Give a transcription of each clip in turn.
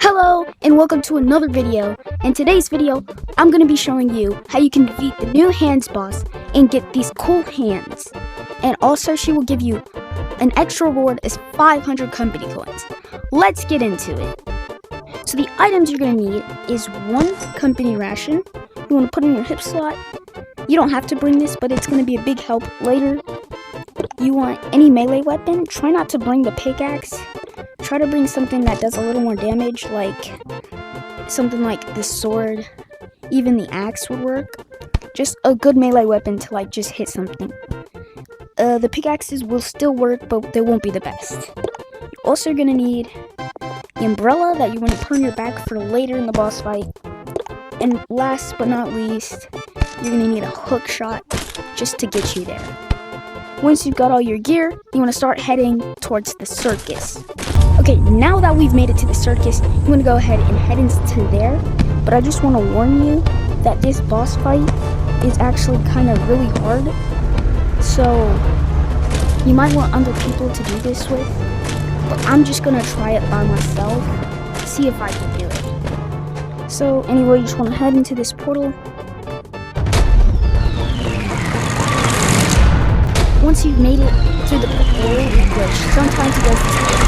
Hello and welcome to another video. In today's video, I'm going to be showing you how you can defeat the new hands boss and get these cool hands. And also she will give you an extra reward as 500 company coins. Let's get into it. So the items you're going to need is one company ration. You want to put in your hip slot. You don't have to bring this, but it's going to be a big help later. You want any melee weapon. Try not to bring the pickaxe. Try to bring something that does a little more damage, like something like the sword. Even the axe would work. Just a good melee weapon to just hit something. The pickaxes will still work, but they won't be the best. You're also gonna need the umbrella that you want to put on your back for later in the boss fight. And last but not least, you're gonna need a hook shot just to get you there. Once you've got all your gear, you want to start heading towards the circus. Okay, now that we've made it to the circus, you want to go ahead and head into there. But I just want to warn you that this boss fight is actually kind of really hard. So, you might want other people to do this with. But I'm just going to try it by myself, see if I can do it. So, anyway, you just want to head into this portal. Once you've made it through the portal, which sometimes it does take,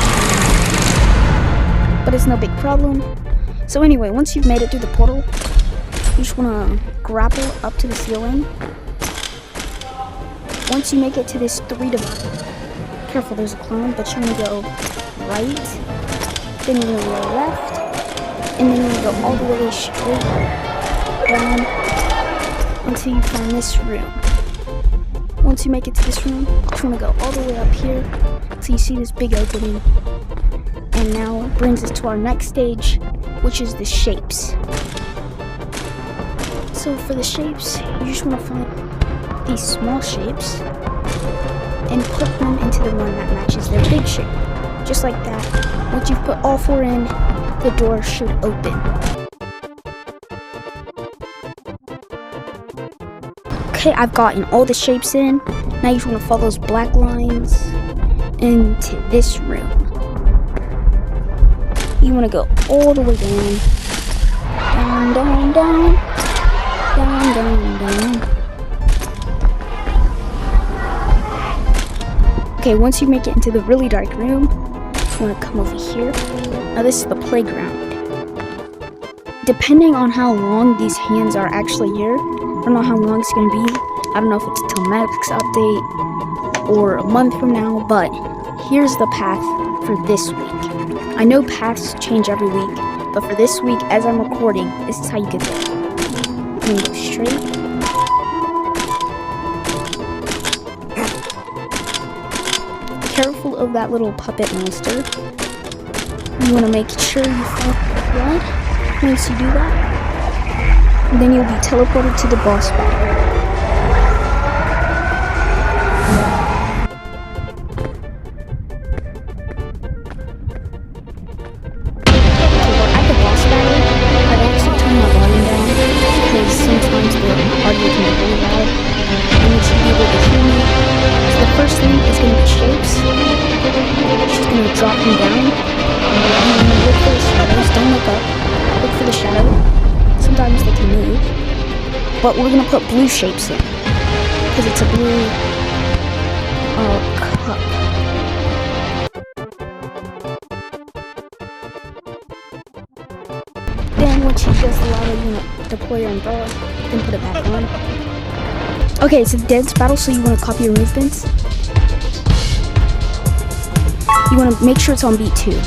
but it's no big problem. So anyway, once you've made it through the portal, you just want to grapple up to the ceiling. Once you make it to this careful, there's a clone, but you're going to go right, then you're going to go left, and then you're going to go all the way straight down until you find this room. Once you make it to this room, you just want to go all the way up here until you see this big opening. And now it brings us to our next stage, which is the shapes. So for the shapes, you just want to find these small shapes and put them into the one that matches their big shape. Just like that. Once you've put all four in, the door should open. Okay, I've gotten all the shapes in. Now you just want to follow those black lines into this room. You want to go all the way down. Down, down, down. Down, down, down. Okay, once you make it into the really dark room, you want to come over here. Now this is the playground. Depending on how long these hands are actually here, I don't know how long it's going to be. I don't know if it's till next update or a month from now, but here's the path for this week. I know paths change every week, but for this week, as I'm recording, this is how you get there. You're going to go straight. Careful of that little puppet monster. You want to make sure you follow the blood. Once you do that, then you'll be teleported to the boss battle. Okay, we're at the boss battle. I've actually turned my volume down because sometimes the audio can be really loud. I need you to be able to hear me. So the first thing is going to be shapes. She's going to drop them down. And look for the shadows. Don't look up. Look for the shadow. Sometimes they can move. But we're gonna put blue shapes in. Because it's a blue cup. Then once she does the lava, you wanna deploy your umbrella, then put it back on. Okay, it's a dance battle, so you wanna copy your movements. You wanna make sure it's on beat 2.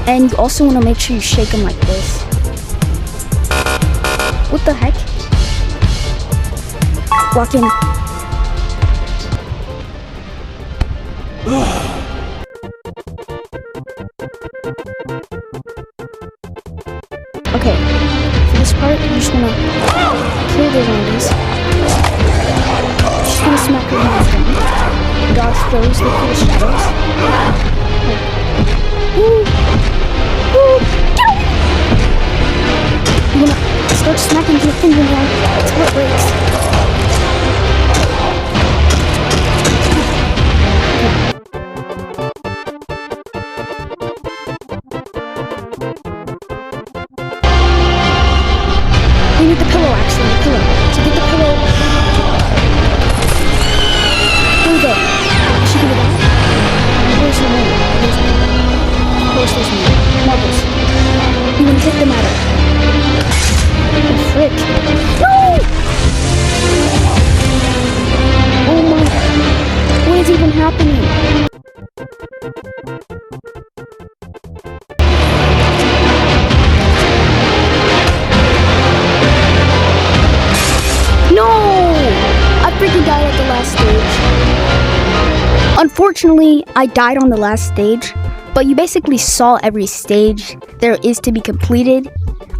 And you also want to make sure you shake them like this. What the heck? Walk in. Okay, for this part, you just want to kill the zombies. Just gonna smack your hands down. Dodge those, look for the shadows. Ooh. You wanna start smacking your finger down until it breaks. get the pillow, actually, the pillow. So get the pillow. There we go. You should give it that. Where's the moon? Of course there's moon. Marbles. You want to hit them at it. Oh, frick. No! Oh my. What is even happening? No! I freaking died at the last stage. Unfortunately, I died on the last stage, but you basically saw every stage there is to be completed.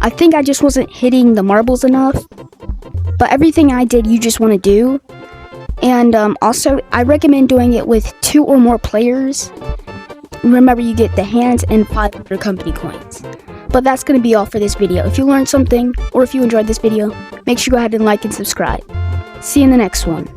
I think I just wasn't hitting the marbles enough, but everything I did you just want to do. And also, I recommend doing it with 2 or more players. Remember, you get the hands and 500 company coins. But that's going to be all for this video. If you learned something, or if you enjoyed this video, make sure you go ahead and like and subscribe. See you in the next one.